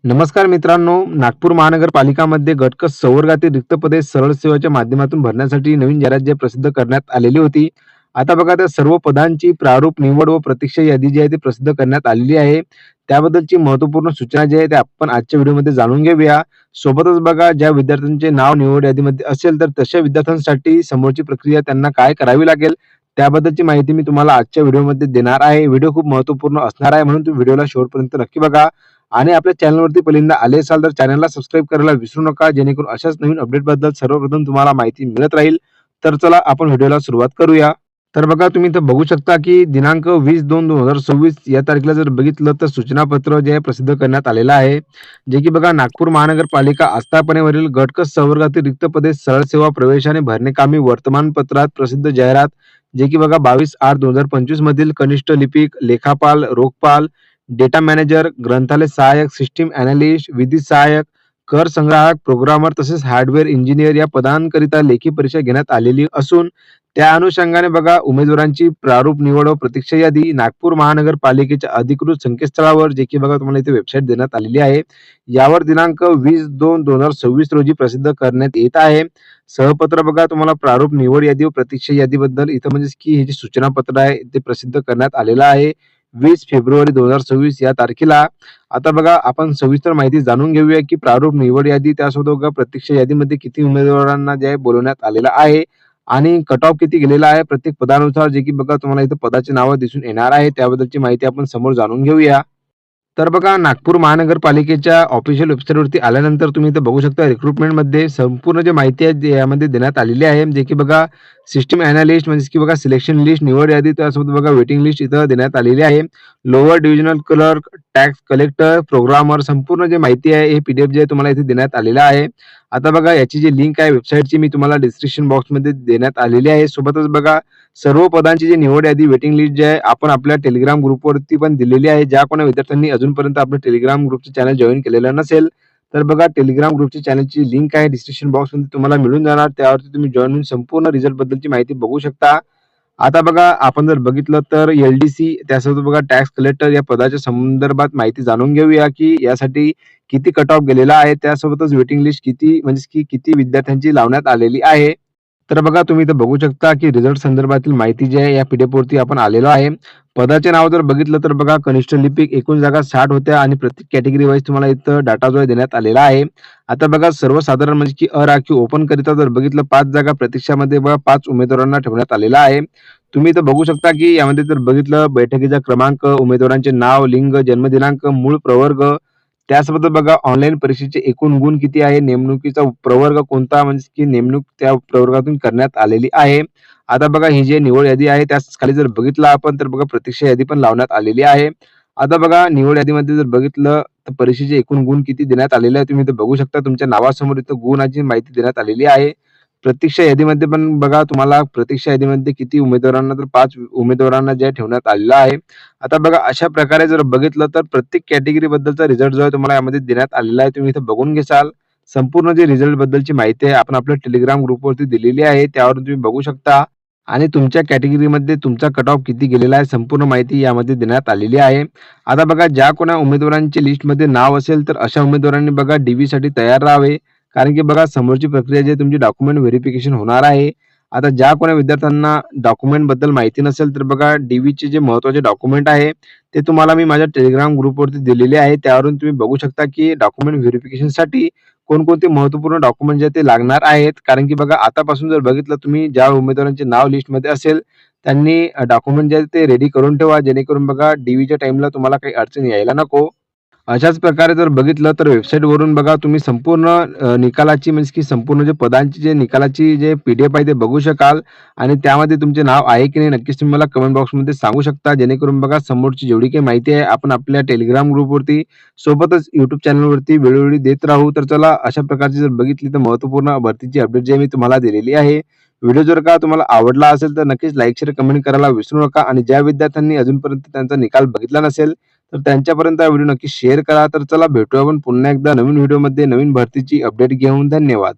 नमस्कार मित्रांनो, नागपूर महानगरपालिकामध्ये गट संवर्गातील रिक्त पदे सरळ सेवाच्या माध्यमातून भरण्यासाठी नवीन जाहिरात जी प्रसिद्ध करण्यात आलेली होती. आता बघा त्या सर्व पदांची प्रारूप निवड व प्रतीक्षा यादी जी आहे ती प्रसिद्ध करण्यात आलेली आहे. त्याबद्दलची महत्त्वपूर्ण सूचना जी आहे ते आपण आजच्या व्हिडिओमध्ये जाणून घेऊया. सोबतच बघा ज्या विद्यार्थ्यांचे नाव निवड यादीमध्ये असेल तर तशा विद्यार्थ्यांसाठी समोरची प्रक्रिया त्यांना काय करावी लागेल त्याबद्दलची माहिती मी तुम्हाला आजच्या व्हिडिओमध्ये देणार आहे. व्हिडिओ खूप महत्त्वपूर्ण असणार आहे म्हणून तुम्ही व्हिडिओला शेवटपर्यंत नक्की बघा. आणि आपल्या चॅनलवरती पहिल्यांदा आले असाल तर चॅनलला सबस्क्राईब करायला विसरू नका, जेणेकरून अशाच नवीन अपडेटबद्दल सर्वप्रथम तुम्हाला माहिती मिळत राहील. तर चला आपण व्हिडिओला सुरुवात करूया. तर बघा तुम्ही इथं बघू शकता की दिनांक 20/2/2026 या तारखेला जर बघितलं तर सूचनापत्र जे आहे प्रसिद्ध करण्यात आलेलं आहे. जे की बघा नागपूर महानगरपालिका आस्थापनेवरील गट क संवर्गातील रिक्त पदे सरळ सेवा प्रवेशाने भरणे वर्तमानपत्रात प्रसिद्ध जाहिरात जे की बघा 22/8/2025 मधील कनिष्ठ लिपिक, लेखापाल, रोखपाल, डेटा मॅनेजर, ग्रंथालय सहाय्यक, सिस्टीम अॅनालिस्ट, विधी सहाय्यक, कर संग्राहक, प्रोग्रामर तसेच हार्डवेअर इंजिनियर या पदांकरिता लेखी परीक्षा घेण्यात आलेली असून त्या अनुषंगाने बघा उमेदवारांची प्रारूप निवड व प्रतीक्षा यादी नागपूर महानगरपालिकेच्या अधिकृत संकेतस्थळावर जे की बघा तुम्हाला इथे वेबसाईट देण्यात आलेली आहे. यावर दिनांक 20/2/2026 रोजी प्रसिद्ध करण्यात येत आहे. सहपत्र बघा तुम्हाला प्रारूप निवड यादी व प्रतीक्षा यादीबद्दल इथं म्हणजे की हे जे सूचनापत्र आहे ते प्रसिद्ध करण्यात आलेलं आहे. 20 फेब्रुवारी 2026 या तारखेला. आता बघा आपण सविस्तर माहिती जाणून घेऊया की प्रारूप निवड यादी त्यासोबत बघा प्रतीक्षा यादीमध्ये किती उमेदवारांना जे आहे बोलवण्यात आलेलं आहे आणि कट ऑफ किती गेलेला आहे प्रत्येक पदानुसार जे की बघा तुम्हाला इथं पदाची नावं दिसून येणार आहे त्याबद्दलची माहिती आपण समोर जाणून घेऊया. तर बघा नागपूर महानगरपालिकेच्या ऑफिशियल वेबसाईटवरती आल्यानंतर तुम्ही इथं बघू शकता रिक्रुटमेंटमध्ये संपूर्ण जे माहिती आहे यामध्ये देण्यात आलेली आहे. जे की बघा सिस्टम अॅनालिस्ट म्हणजे की बघा सिलेक्शन लिस्ट निवड यादी त्यासोबत बघा वेटिंग लिस्ट इथं देण्यात आलेली आहे. Lower divisional clerk, tax collector, programmer संपूर्ण जे माहिती आहे हे पीडीएफ जे आहे तुम्हाला इथे देण्यात आलेलं आहे. आता बघा याची जी लिंक आहे वेबसाईटची मी तुम्हाला डिस्क्रिप्शन बॉक्समध्ये देण्यात आलेली आहे. सोबतच बघा सर्व पदांची जी निवड यादी वेटिंग लिस्ट जी आहे आपण आपल्या टेलिग्राम ग्रुपवरती पण दिलेली आहे. ज्या कोणा विद्यार्थ्यांनी अजूनपर्यंत आपलं टेलिग्राम ग्रुपचं चॅनल जॉईन केलेलं नसेल तर बघा टेलिग्राम ग्रुपची चॅनलची लिंक आहे डिस्क्रिप्शन बॉक्समध्ये तुम्हाला मिळून जाणार. त्यावरती तुम्ही जॉईन होऊन संपूर्ण रिझल्ट बद्दलची माहिती बघू शकता. आता बघा आपण जर बघितलं तर एल-डी-सी त्यासोबत बघा टॅक्स कलेक्टर या पदाच्या संदर्भात माहिती जाणून घेऊया की यासाठी किती कट ऑफ गेलेला आहे. त्यासोबतच वेटिंग लिस्ट किती म्हणजे की किती विद्यार्थ्यांची लावण्यात आलेली आहे. तर बघा तुम्ही इथं बघू शकता की रिझल्ट संदर्भातील माहिती जी आहे या पीडीएफ वरती आपण आलेलो आहे. पदाचे नाव जर बघितलं तर बघा कनिष्ठ लिपिक एकूण जागा 60 होत्या आणि प्रत्येक कॅटेगरी वाईज तुम्हाला इथं डाटा जो आहे देण्यात आलेला आहे. आता बघा सर्वसाधारण म्हणजे की अराखीव ओपन करिता जर बघितलं 5 जागा प्रतीक्षामध्ये बघा 5 उमेदवारांना ठेवण्यात आलेला आहे. तुम्ही इथं बघू शकता की यामध्ये जर बघितलं बैठकीचा क्रमांक, उमेदवारांचे नाव, लिंग, जन्मदिनांक, मूळ प्रवर्ग त्यासोबत बघा ऑनलाईन परीक्षेचे एकूण गुण किती आहे, नेमणुकीचा प्रवर्ग कोणता म्हणजे की नेमणूक त्या प्रवर्गातून करण्यात आलेली आहे. आता बघा ही जी निवड यादी आहे त्याच खाली जर बघितलं आपण तर बघा प्रतीक्षा यादी पण लावण्यात आलेली आहे. आता बघा निवड यादीमध्ये जर बघितलं तर परीक्षेचे एकूण गुण किती देण्यात आलेले आहे तुम्ही इथं बघू शकता. तुमच्या नावासमोर इथं गुणाची माहिती देण्यात आलेली आहे. प्रतीक्षा यादीमध्ये पण बघा तुम्हाला प्रतीक्षा यादीमध्ये किती उमेदवारांना तर 5 उमेदवारांना जे ठेवण्यात आलेलं आहे. आता बघा अशा प्रकारे जर बघितलं तर प्रत्येक कॅटेगरी बद्दलचा रिझल्ट जो आहे तुम्हाला यामध्ये देण्यात आलेला आहे. तुम्ही इथं बघून घेसाल. संपूर्ण जे रिझल्ट बद्दलची माहिती आहे आपण आपल्या टेलिग्राम ग्रुपवरती दिलेली आहे. त्यावरून तुम्ही बघू शकता आणि तुमच्या कॅटेगरीमध्ये तुमचा कट ऑफ किती गेलेला आहे संपूर्ण माहिती यामध्ये देण्यात आलेली आहे. आता बघा ज्या कोणा उमेदवारांची लिस्टमध्ये नाव असेल तर अशा उमेदवारांनी बघा साठी तयार राहावे. कारण की बघा समोरची प्रक्रिया जी तुमची डॉक्युमेंट व्हेरिफिकेशन होणार आहे. आता ज्या कोणा विद्यार्थ्यांना डॉक्युमेंट बद्दल माहिती नसेल तर बघा चे जे महत्त्वाचे डॉक्युमेंट आहे ते तुम्हाला मी माझ्या टेलिग्राम ग्रुपवरती दिलेले आहे. त्यावरून तुम्ही बघू शकता की डॉक्युमेंट व्हेरिफिकेशनसाठी कोणकोणते महत्त्वपूर्ण डॉक्युमेंट जे ते लागणार आहेत. कारण की बघा आतापासून जर बघितलं तुम्ही ज्या उमेदवारांचे नाव लिस्टमध्ये असेल त्यांनी डॉक्युमेंट जे ते रेडी करून ठेवा जेणेकरून बघा च्या टाईमला तुम्हाला काही अडचण यायला नको. अशाच प्रकारे जर बघितलं तर वेबसाईटवरून बघा तुम्ही संपूर्ण निकालाची म्हणजे की संपूर्ण जे पदांची जे निकालाची जे पीडीएफ आहे ते बघू शकाल आणि त्यामध्ये तुमचे नाव आहे की नाही नक्कीच तुम्ही मला कमेंट बॉक्समध्ये सांगू शकता. जेणेकरून बघा समोरची जेवढी काही माहिती आहे आपण आपल्या टेलिग्राम ग्रुपवरती सोबतच YouTube चॅनलवरती वेळोवेळी देत राहू. तर चला अशा प्रकारची जर बघितली तर महत्त्वपूर्ण भरतीची अपडेट जी मी तुम्हाला दिलेली आहे. व्हिडिओ जर का तुम्हाला आवडला असेल तर नक्कीच लाईक शेअर कमेंट करायला विसरू नका आणि ज्या विद्यार्थ्यांनी अजूनपर्यंत त्यांचा निकाल बघितला नसेल तर त्यांच्यापर्यंत हा व्हिडिओ नक्की शेअर करा. तर चला भेटूया आपण पुन्हा एकदा नवीन व्हिडिओमध्ये नवीन भरतीची अपडेट घेऊन. धन्यवाद.